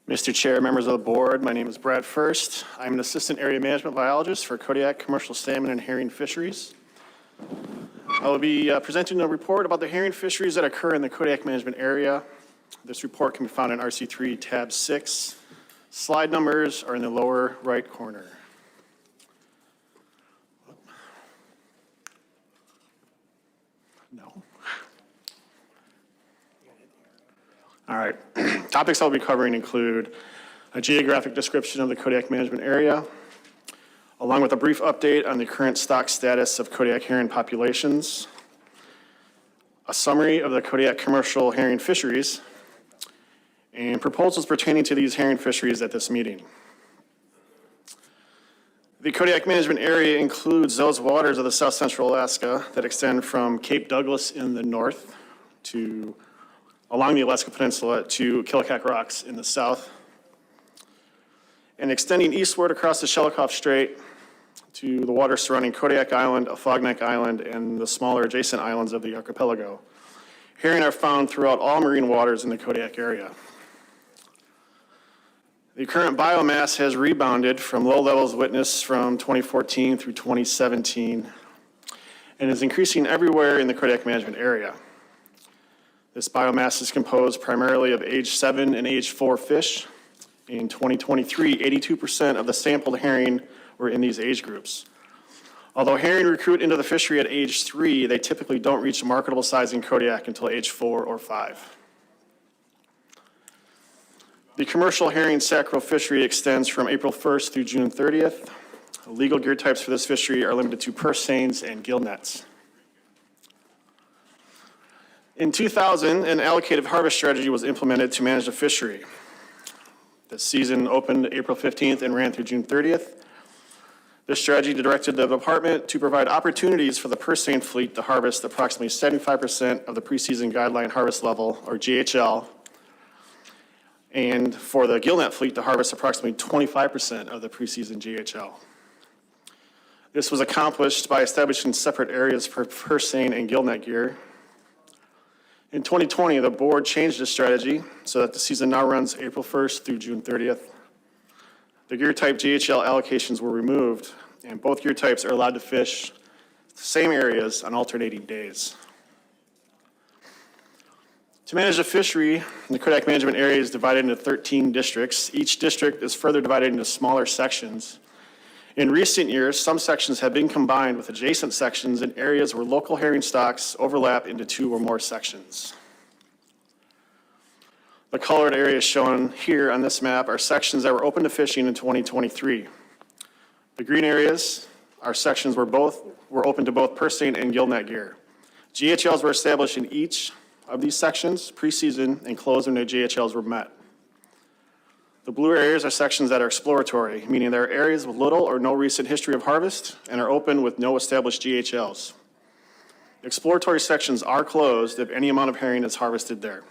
Mr. Chair, members of the board, my name is Brad First. I'm an assistant area management biologist for Kodiak Commercial Salmon and Herring Fisheries. I will be presenting a report about the herring fisheries that occur in the Kodiak Management Area. This report can be found in RC3 tab 6. Slide numbers are in the lower right corner. No. All right, topics I'll be covering include a geographic description of the Kodiak Management Area, along with a brief update on the current stock status of Kodiak herring populations, a summary of the Kodiak commercial herring fisheries, and proposals pertaining to these herring fisheries at this meeting. The Kodiak Management Area includes those waters of the South Central Alaska that extend from Cape Douglas in the north to along the Alaska Peninsula to Kodiak Rocks in the south, and extending eastward across the Shelikof Strait to the waters surrounding Kodiak Island, Afognak Island, and the smaller adjacent islands of the archipelago. Herring are found throughout all marine waters in the Kodiak area. The current biomass has rebounded from low levels witnessed from 2014 through 2017 and is increasing everywhere in the Kodiak Management Area. This biomass is composed primarily of age 7 and age 4 fish. In 2023, 82% of the sampled herring were in these age groups. Although herring recruit into the fishery at age 3, they typically don't reach marketable size in Kodiak until age 4 or 5. The commercial herring sacro fishery extends from April 1st through June 30th. Legal gear types for this fishery are limited to purse seines and gill nets. In 2000, an allocative harvest strategy was implemented to manage the fishery. The season opened April 15th and ran through June 30th. This strategy directed the department to provide opportunities for the purse seine fleet to harvest approximately 75% of the preseason guideline harvest level, or GHL, and for the gill net fleet to harvest approximately 25% of the preseason GHL. This was accomplished by establishing separate areas for purse seine and gill net gear. In 2020, the board changed the strategy so that the season now runs April 1st through June 30th. The gear type GHL allocations were removed, and both gear types are allowed to fish the same areas on alternating days. To manage the fishery, the Kodiak Management Area is divided into 13 districts. Each district is further divided into smaller sections. In recent years, some sections have been combined with adjacent sections in areas where local herring stocks overlap into 2 or more sections. The colored areas shown here on this map are sections that were open to fishing in 2023. The green areas are sections where both were open to both purse seine and gill net gear. GHLs were established in each of these sections pre-season and closed when the GHLs were met. The blue areas are sections that are exploratory, meaning there are areas with little or no recent history of harvest and are open with no established GHLs. Exploratory sections are closed if any amount of herring is harvested there.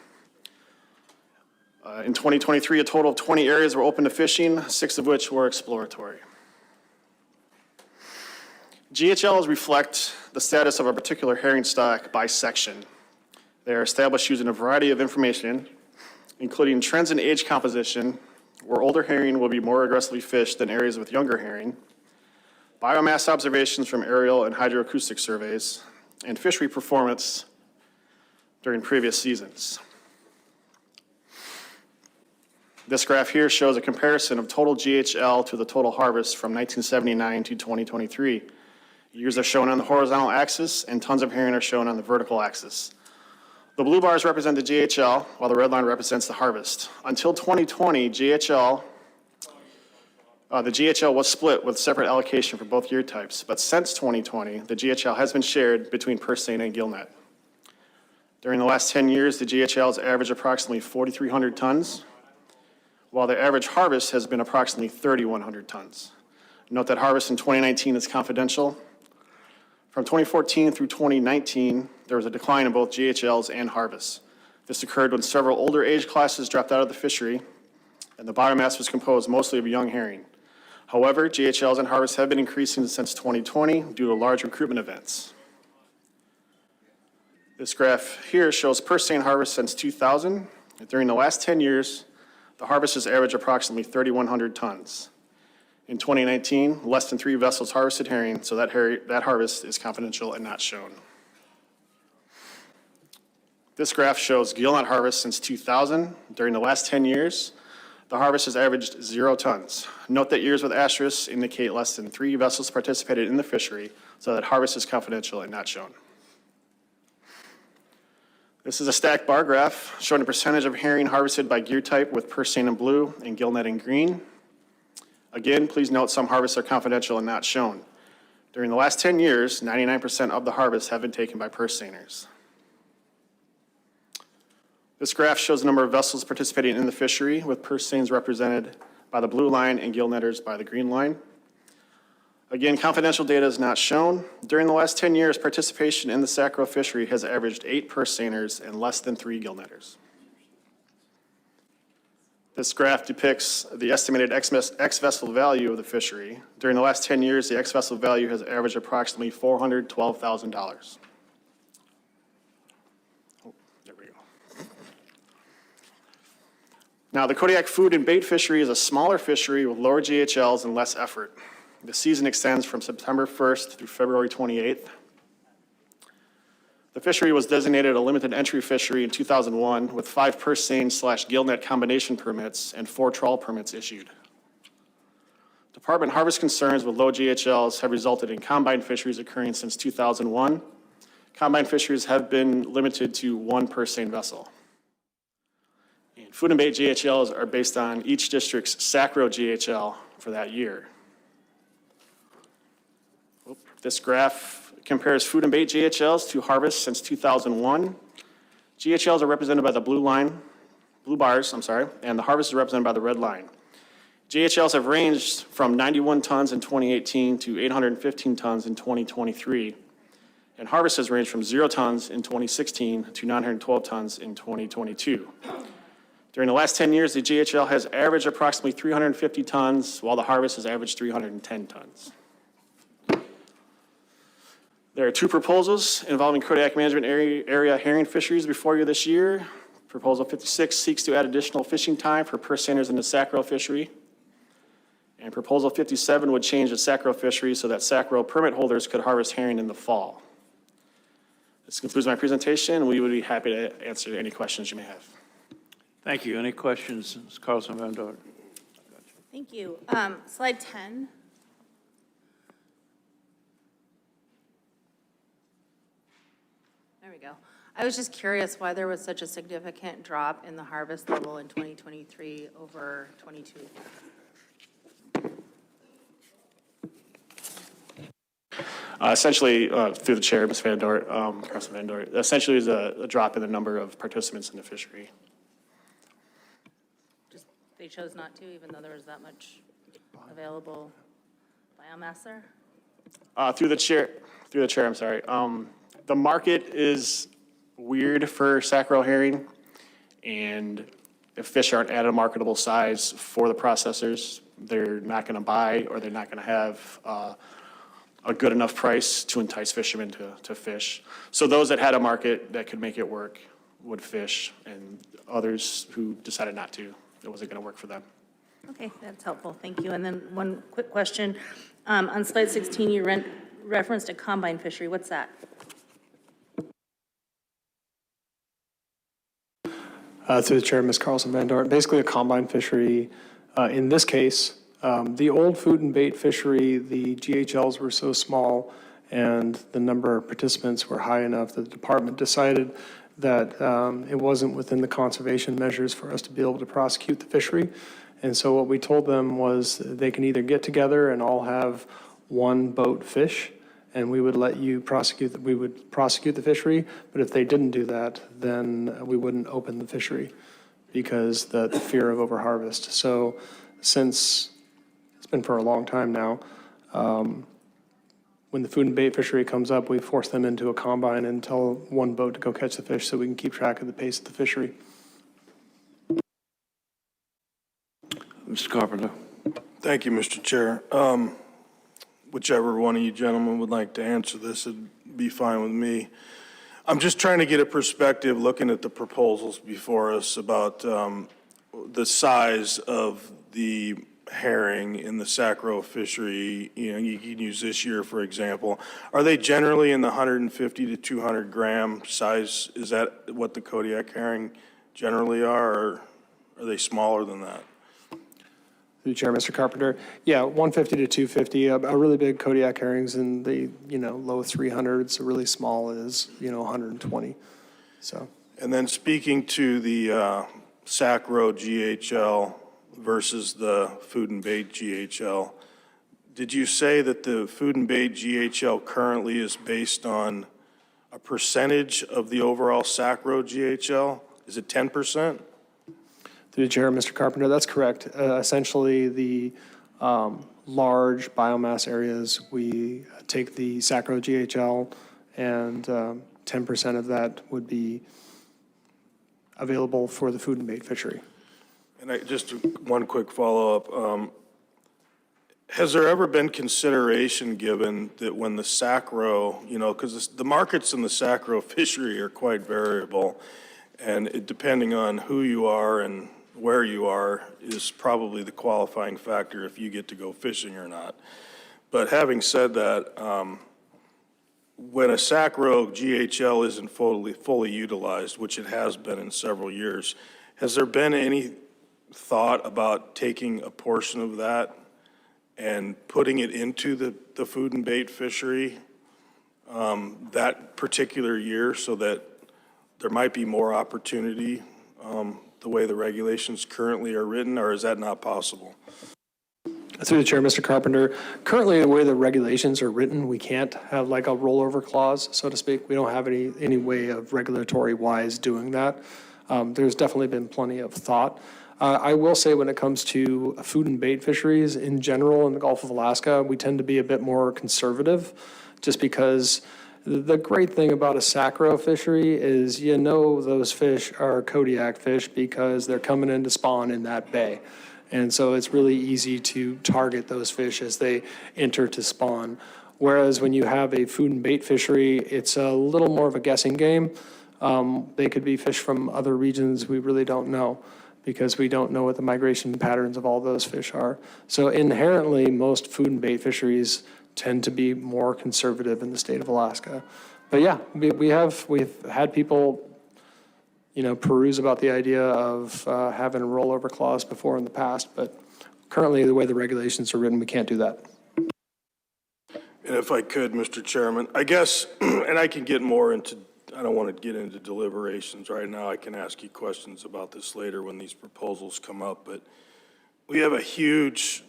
In 2023, a total of 20 areas were open to fishing, 6 of which were exploratory. GHLs reflect the status of a particular herring stock by section. They are established using a variety of information, including trends in age composition, where older herring will be more aggressively fished than areas with younger herring, biomass observations from aerial and hydroacoustic surveys, and fishery performance during previous seasons. This graph here shows a comparison of total GHL to the total harvest from 1979 to 2023. Years are shown on the horizontal axis, and tons of herring are shown on the vertical axis. The blue bars represent the GHL, while the red line represents the harvest. Until 2020, the GHL was split with separate allocation for both gear types, but since 2020, the GHL has been shared between purse seine and gill net. During the last 10 years, the GHLs averaged approximately 4,300 tons, while the average harvest has been approximately 3,100 tons. Note that harvest in 2019 is confidential. From 2014 through 2019, there was a decline in both GHLs and harvests. This occurred when several older age classes dropped out of the fishery, and the biomass was composed mostly of young herring. However, GHLs and harvests have been increasing since 2020 due to large recruitment events. This graph here shows purse seine harvest since 2000. During the last 10 years, The harvest has averaged approximately 3,100 tons. In 2019, less than 3 vessels harvested herring, so that harvest is confidential and not shown. This graph shows gillnet harvest since 2000. During the last 10 years, the harvest has averaged 0 tons. Note that years with asterisks indicate less than 3 vessels participated in the fishery, so that harvest is confidential and not shown. This is a stacked bar graph showing the percentage of herring harvested by gear type with purse seine in blue and gillnet in green. Again, please note some harvests are confidential and not shown. During the last 10 years, 99% of the harvests have been taken by purse seiners. This graph shows the number of vessels participating in the fishery, with purse seines represented by the blue line and gillnetters by the green line. Again, confidential data is not shown. During the last 10 years, participation in the sacro fishery has averaged 8 purse seiners and less than 3 gillnetters. This graph depicts the estimated ex-vessel value of the fishery. During the last 10 years, the ex-vessel value has averaged approximately $412,000. There we go. Now, the Kodiak food and bait fishery is a smaller fishery with lower GHLs and less effort. The season extends from September 1st through February 28th. The fishery was designated a limited entry fishery in 2001 with 5 purse seine/gillnet combination permits and 4 trawl permits issued. Department harvest concerns with low GHLs have resulted in combine fisheries occurring since 2001. Combine fisheries have been limited to 1 purse seine vessel. And food and bait GHLs are based on each district's sacro GHL for that year. This graph compares food and bait GHLs to harvest since 2001. GHLs are represented by the blue bars, and the harvest is represented by the red line. GHLs have ranged from 91 tons in 2018 to 815 tons in 2023, and harvest has ranged from 0 tons in 2016 to 912 tons in 2022. During the last 10 years, the GHL has averaged approximately 350 tons, while the harvest has averaged 310 tons. There are 2 proposals involving Kodiak Management Area herring fisheries before you this year. Proposal 56 seeks to add additional fishing time for purse seiners in the sacro fishery. And Proposal 57 would change the sacro fishery so that sacro permit holders could harvest herring in the fall. This concludes my presentation. We would be happy to answer any questions you may have. Thank you. Any questions, Ms. Carlson Van Dort? Thank you. Slide 10. There we go. I was just curious why there was such a significant drop in the harvest level in 2023 over 22. Essentially, through the chair, Ms. Van Dort, Carlson Van Dort, essentially is a drop in the number of participants in the fishery. Just they chose not to, even though there was that much available biomass there? Through the chair, I'm sorry. The market is weird for sacro herring, and if fish aren't at a marketable size for the processors, they're not going to buy, or they're not going to have a good enough price to entice fishermen to fish. So those that had a market that could make it work would fish, and others who decided not to, it wasn't going to work for them. Okay, that's helpful. Thank you. And then one quick question. On slide 16, you referenced a combine fishery. What's that? Through the chair, Ms. Carlson Van Dort, basically a combine fishery. In this case, the old food and bait fishery, the GHLs were so small and the number of participants were high enough that the department decided that it wasn't within the conservation measures for us to be able to prosecute the fishery. And so what we told them was they can either get together and all have one boat fish, and we would let you prosecute, we would prosecute the fishery, but if they didn't do that, then we wouldn't open the fishery because the fear of overharvest. So since it's been for a long time now, when the food and bait fishery comes up, we force them into a combine and tell one boat to go catch the fish so we can keep track of the pace of the fishery. Mr. Carpenter. Thank you, Mr. Chair. Whichever one of you gentlemen would like to answer this would be fine with me. I'm just trying to get a perspective looking at the proposals before us about the size of the herring in the sacro fishery, you can use this year, for example, are they generally in the 150 to 200 gram size? Is that what the Kodiak herring generally are, or are they smaller than that? Through the chair, Mr. Carpenter. Yeah, 150 to 250. A really big Kodiak herring's in the, low 300s. A really small is, 120. So. And then speaking to the sacro GHL versus the food and bait GHL, did you say that the food and bait GHL currently is based on a percentage of the overall sacro GHL? Is it 10%? Through the chair, Mr. Carpenter, that's correct. Essentially, the large biomass areas, we take the sacro GHL, and 10% of that would be available for the food and bait fishery. And just one quick follow-up. Has there ever been consideration given that when the sacro, because the markets in the sacro fishery are quite variable, and depending on who you are and where you are is probably the qualifying factor if you get to go fishing or not. But having said that, when a sacro GHL isn't fully utilized, which it has been in several years, has there been any thought about taking a portion of that and putting it into the food and bait fishery that particular year so that there might be more opportunity the way the regulations currently are written, or is that not possible? Through the chair, Mr. Carpenter, currently the way the regulations are written, we can't have like a rollover clause, so to speak. We don't have any way of regulatory wise doing that. There's definitely been plenty of thought. I will say when it comes to food and bait fisheries in general in the Gulf of Alaska, we tend to be a bit more conservative just because the great thing about a sacro fishery is those fish are Kodiak fish because they're coming in to spawn in that bay. And so it's really easy to target those fish as they enter to spawn. Whereas when you have a food and bait fishery, it's a little more of a guessing game. They could be fish from other regions we really don't know because we don't know what the migration patterns of all those fish are. So inherently, most food and bait fisheries tend to be more conservative in the state of Alaska. But yeah, we've had people peruse about the idea of having a rollover clause before in the past, but currently the way the regulations are written, we can't do that. And if I could, Mr. Chairman, I guess, and I can get more into, I don't want to get into deliberations right now. I can ask you questions about this later when these proposals come up, but we have a huge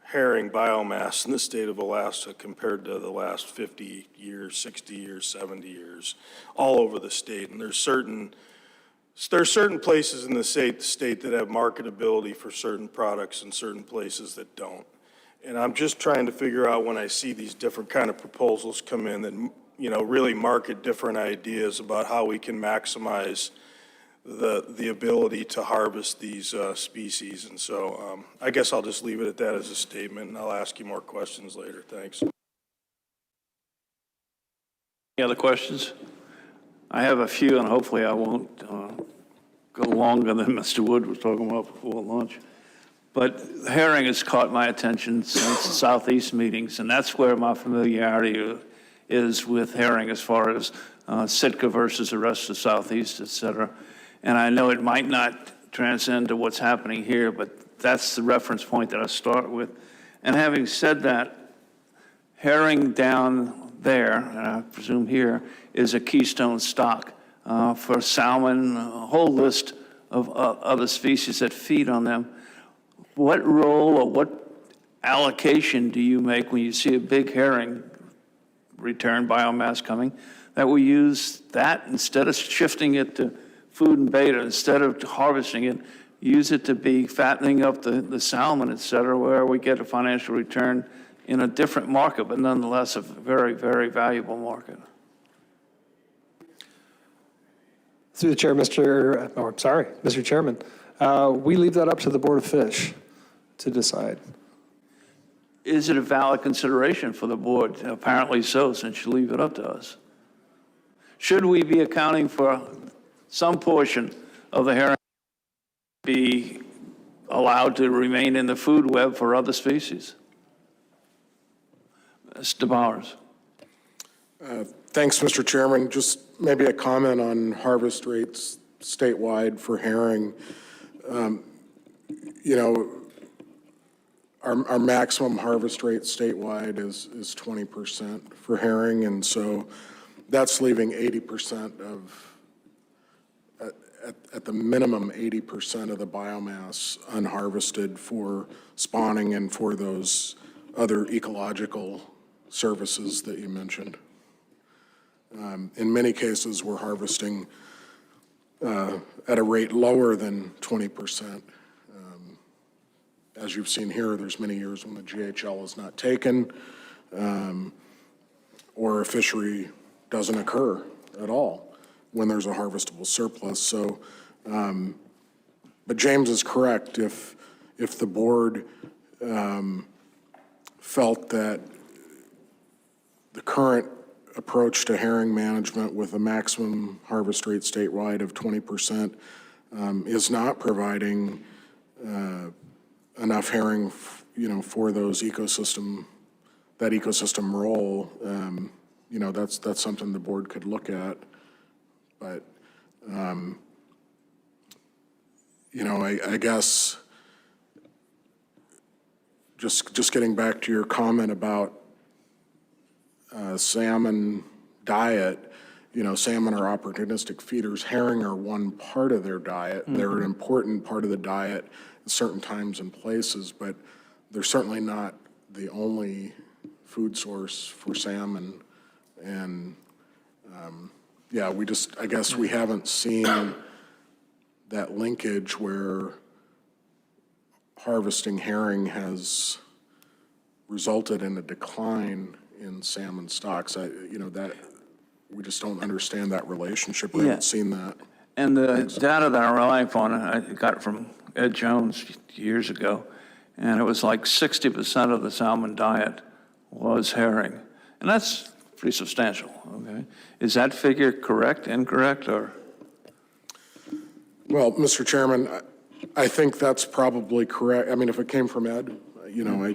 herring biomass in the state of Alaska compared to the last 50 years, 60 years, 70 years, all over the state. And there's certain places in the state that have marketability for certain products and certain places that don't. And I'm just trying to figure out when I see these different kind of proposals come in that, really market different ideas about how we can maximize the ability to harvest these species. And so I guess I'll just leave it at that as a statement, and I'll ask you more questions later. Thanks. Any other questions? I have a few, and hopefully I won't go longer than Mr. Wood was talking about before lunch. But herring has caught my attention since the Southeast meetings, and that's where my familiarity is with herring as far as Sitka versus the rest of the Southeast, et cetera. And I know it might not transcend to what's happening here, but that's the reference point that I start with. And having said that, herring down there, and I presume here, is a keystone stock for salmon, a whole list of other species that feed on them. What role or what allocation do you make when you see a big herring return biomass coming that we use that instead of shifting it to food and bait, or instead of harvesting it, use it to be fattening up the salmon, et cetera, where we get a financial return in a different market, but nonetheless a very, very valuable market? Through the chair, Mr. Chairman, we leave that up to the Board of Fish to decide. Is it a valid consideration for the board? Apparently so, since you leave it up to us. Should we be accounting for some portion of the herring be allowed to remain in the food web for other species. Mr. Bowers. Thanks, Mr. Chairman. Just maybe a comment on harvest rates statewide for herring. You know, our maximum harvest rate statewide is 20% for herring, and so that's leaving 80% of, at the minimum, 80% of the biomass unharvested for spawning and for those other ecological services that you mentioned. In many cases, we're harvesting at a rate lower than 20%. As you've seen here, there's many years when the GHL is not taken or a fishery doesn't occur at all when there's a harvestable surplus. So, but James is correct. If the board felt that the current approach to herring management with a maximum harvest rate statewide of 20% is not providing enough herring, you know, for those that ecosystem role, you know, that's something the board could look at. But, you know, I guess just getting back to your comment about salmon diet, you know, salmon are opportunistic feeders. Herring are one part of their diet. Mm-hmm. They're an important part of the diet at certain times and places, but they're certainly not the only food source for salmon. And yeah, I guess we haven't seen that linkage where harvesting herring has resulted in a decline in salmon stocks. You know, that we just don't understand that relationship. We haven't seen that. And the data that I'm relying upon, I got it from Ed Jones years ago, and it was like 60% of the salmon diet was herring. And that's pretty substantial, okay? Is that figure correct, incorrect, or? Well, Mr. Chairman, I think that's probably correct. I mean, if it came from Ed, you know,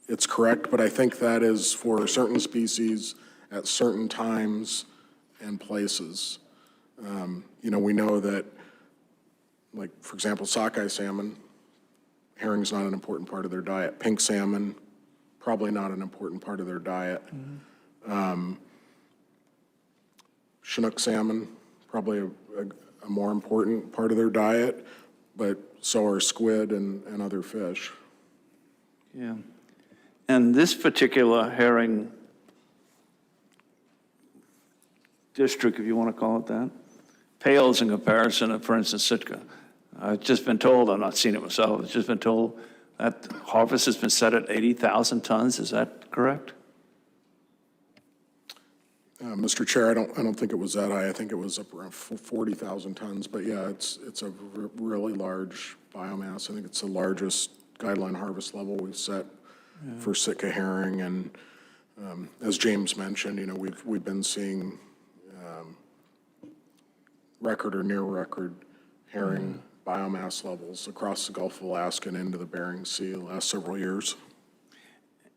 it's correct, but I think that is for certain species at certain times and places. You know, we know that, like, for example, sockeye salmon, herring's not an important part of their diet. Pink salmon, probably not an important part of their diet. Mm-hmm. Chinook salmon, probably a more important part of their diet, but so are squid and other fish. Yeah. And this particular herring district, if you want to call it that, pales in comparison to, for instance, Sitka. I've just been told, I've not seen it myself, I've just been told that harvest has been set at 80,000 tons. Is that correct? Mr. Chair, I don't think it was that high. I think it was up around 40,000 tons. But yeah, it's a really large biomass. I think it's the largest guideline harvest level we've set for Sitka herring. And as James mentioned, you know, we've been seeing record or near record herring biomass levels across the Gulf of Alaska and into the Bering Sea the last several years.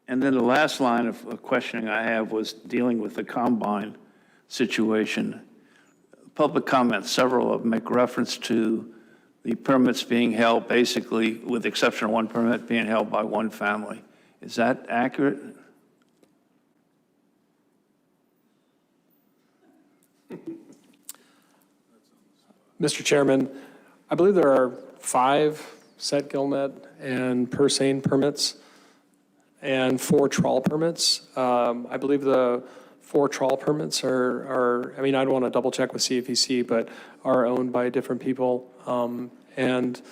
And then the last line of questioning I have was dealing with the combine situation. Public comments, several of them make reference to the permits being held, basically, with the exception of one permit, being held by one family. Is that accurate? Mr. Chairman, I believe there are 5 set gillnet and purse seine permits and 4 trawl permits. I believe the 4 trawl permits are I mean, I'd want to double check with CFEC, but are owned by different people. And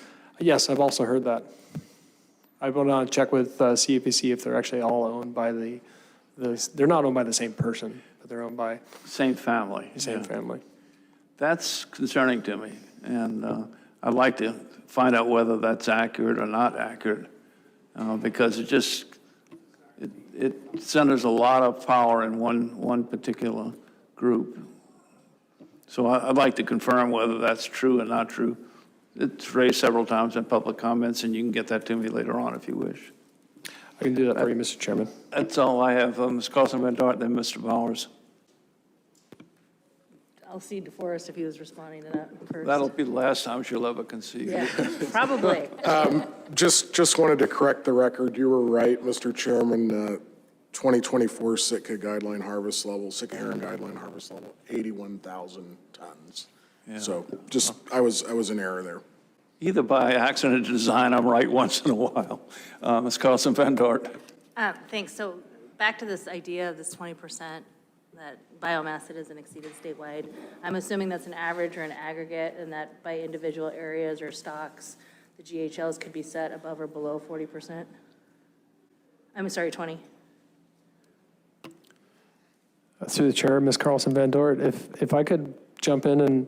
yes, I've also heard that. I want to check with CFEC if they're actually all owned by they're not owned by the same person, but they're owned by Same family. the same family. That's concerning to me, and I'd like to find out whether that's accurate or not accurate, because it centers a lot of power in one particular group. So I'd like to confirm whether that's true or not true. It's raised several times in public comments, and you can get that to me later on if you wish. I can do that for you, Mr. Chairman. That's all I have. Ms. Carlson Van Dart, then Mr. Bowers. I'll cede to Forrest if he was responding to that first. That'll be the last time she'll ever concede. Yeah, probably. Just wanted to correct the record. You were right, Mr. Chairman. 2024 Sitka guideline harvest level, Sitka herring guideline harvest level, 81,000 tons. So just, I was in error there. Either by accident or design, I'm right once in a while. Ms. Carlson Van Dart. Thanks. So back to this idea of this 20%, that biomass that isn't exceeded statewide. I'm assuming that's an average or an aggregate, and that by individual areas or stocks, the GHLs could be set above or below 40%? I'm sorry, 20. Through the chair, Ms. Carlson Van Dort, if I could jump in and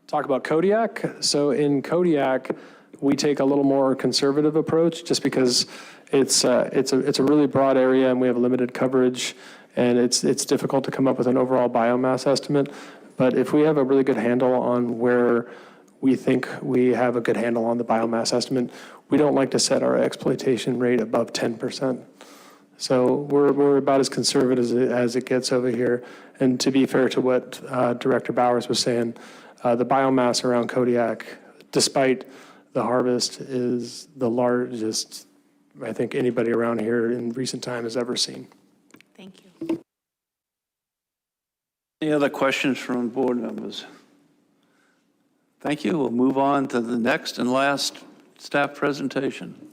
talk about Kodiak. So in Kodiak, we take a little more conservative approach just because it's a really broad area and we have limited coverage, and it's difficult to come up with an overall biomass estimate. But if we have a really good handle on where we think we have a good handle on the biomass estimate, we don't like to set our exploitation rate above 10%. So we're about as conservative as it gets over here. And to be fair to what Director Bowers was saying, the biomass around Kodiak, despite the harvest, is the largest I think anybody around here in recent time has ever seen. Thank you. Any other questions from board members? Thank you. We'll move on to the next and last staff presentation.